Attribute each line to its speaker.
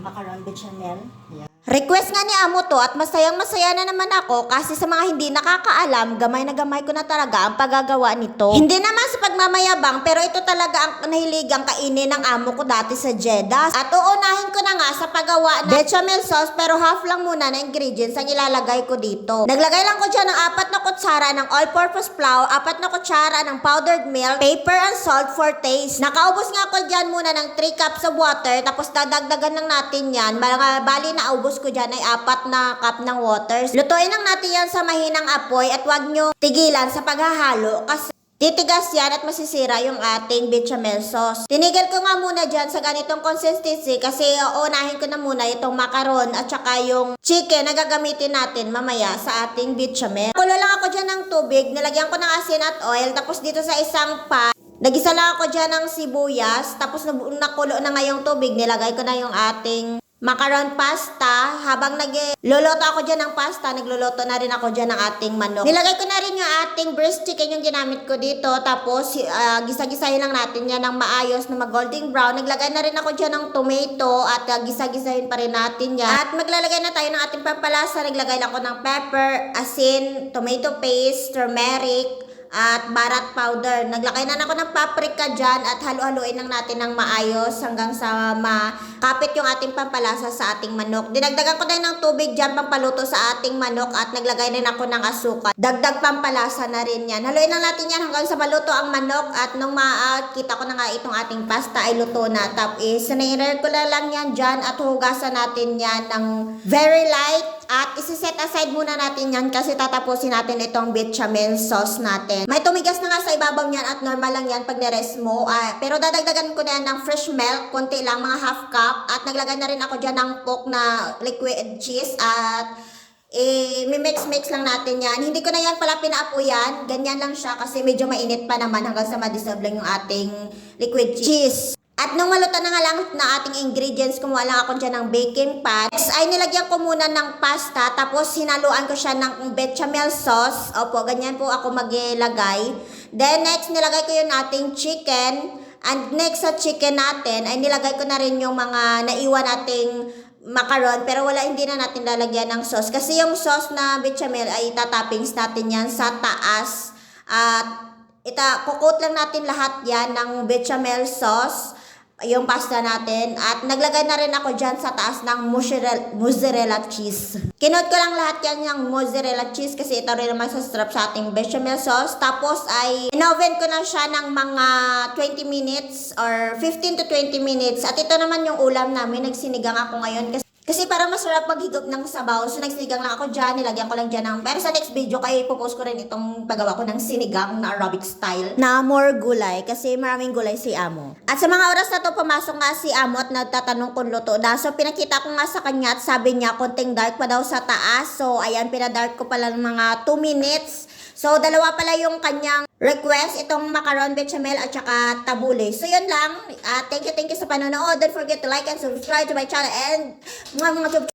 Speaker 1: macaron bechamel. Yeah.
Speaker 2: Request nga ni amo to at masayang masaya na naman ako kasi sa mga hindi nakakaalam, gamay na gamay ko na talaga ang paggagawa nito. Hindi naman sa pagmamayabang pero ito talaga ang nahiligang kainin ng amo ko dati sa Jeddah. At uunahin ko na nga sa paggawa ng bechamel sauce pero half lang muna na ingredients ang ilalagay ko dito. Naglagay lang ko dyan ng 4 na kutsara ng all-purpose flour, 4 na kutsara ng powdered milk, pepper and salt for taste. Nakaubos nga ko dyan muna ng 3 cups of water tapos dadagdagan lang natin yan. Bali na ubos ko dyan ay 4 na cup ng water. Lutuin lang natin yan sa mahinang apoy at huwag nyo tigilan sa paghahalo kasi titigas yan at masisira yung ating bechamel sauce. Tinigil ko nga muna dyan sa ganitong consistency kasi unahin ko na muna itong macaron at saka yung chicken na gagamitin natin mamaya sa ating bechamel. Kulo lang ako dyan ng tubig, nilagyan ko ng asin at oil, tapos dito sa isang pan, nagisa lang ako dyan ng sibuyas, tapos nakulo na nga yung tubig, nilagay ko na yung ating macaron pasta. Habang nagluluto ako dyan ng pasta, nagluluto na rin ako dyan ng ating manok. Nilagay ko na rin yung ating breast chicken yung ginamit ko dito. Tapos, gisa-gisahin lang natin yan ng maayos na mag-golden brown. Naglagay na rin ako dyan ng tomato at gisa-gisahin pa rin natin yan. At maglalagay na tayo ng ating pampalasa. Naglagay lang ako ng pepper, asin, tomato paste, turmeric, at barat powder. Naglagay na ako ng paprika dyan at halu-haluin lang natin ng maayos hanggang sa makapit yung ating pampalasa sa ating manok. Dinagdagan ko na ng tubig dyan pampaluto sa ating manok at naglagay rin ako ng asukal. Dagdag pampalasa na rin yan. Haluin lang natin yan hanggang sa maluto ang manok at nung makita ko na nga itong ating pasta ay luto na. Tapos sinairer ko na lang yan dyan at hugasan natin yan ng very light. At isi-set aside muna natin yan kasi tatapusin natin itong bechamel sauce natin. May tumigas na nga sa ibabaw niyan at normal lang yan pag nires mo. Pero dadagdagan ko na yan ng fresh milk, konti lang, mga half cup. At naglagay na rin ako dyan ng coke na liquid cheese at mix lang natin yan. Hindi ko na yan pala pinaapuyan. Ganyan lang siya kasi medyo mainit pa naman hanggang sa ma-dissolve lang yung ating liquid cheese. At nung maluto na nga lang na ating ingredients, kumuha lang ako dyan ng baking pan. Next ay nilagyan ko muna ng pasta, tapos hinaluan ko siya ng bechamel sauce. Opo, ganyan po ako maglagay. Then next, nilagay ko yung ating chicken. And next sa chicken natin, ay nilagay ko na rin yung mga naiwan nating macaron. Pero hindi na natin lalagyan ng sauce. Kasi yung sauce na bechamel ay itatoppings natin yan sa taas. At kukot lang natin lahat yan ng bechamel sauce, yung pasta natin. At naglagay na rin ako dyan sa taas ng mozzarella cheese. Kinot ko lang lahat yan yung mozzarella cheese kasi ito rin naman sa strap sa ating bechamel sauce. Tapos ay in-oven ko na siya ng mga 20 minutes or 15 to 20 minutes. At ito naman yung ulam namin. Nagsinigang ako ngayon kasi para masarap maghigop ng sabaw. So nagsinigang lang ako dyan. Nilagyan ko lang dyan ng... Pero sa next video, kayo ipopost ko rin itong paggawa ko ng sinigang na Arabic style na more gulay. Kasi maraming gulay si amo. At sa mga oras na to, pumasok nga si amo at nagtatanong kung luto na. So pinakita ko nga sa kanya at sabi niya, konting dark pa daw sa taas. So ayan, pinadark ko pala ng mga 2 minutes. So, dalawa pala yung kanyang request, itong macaron bechamel at saka tabule. So, yun lang. Thank you sa panonood. Don't forget to like and subscribe to my channel and mga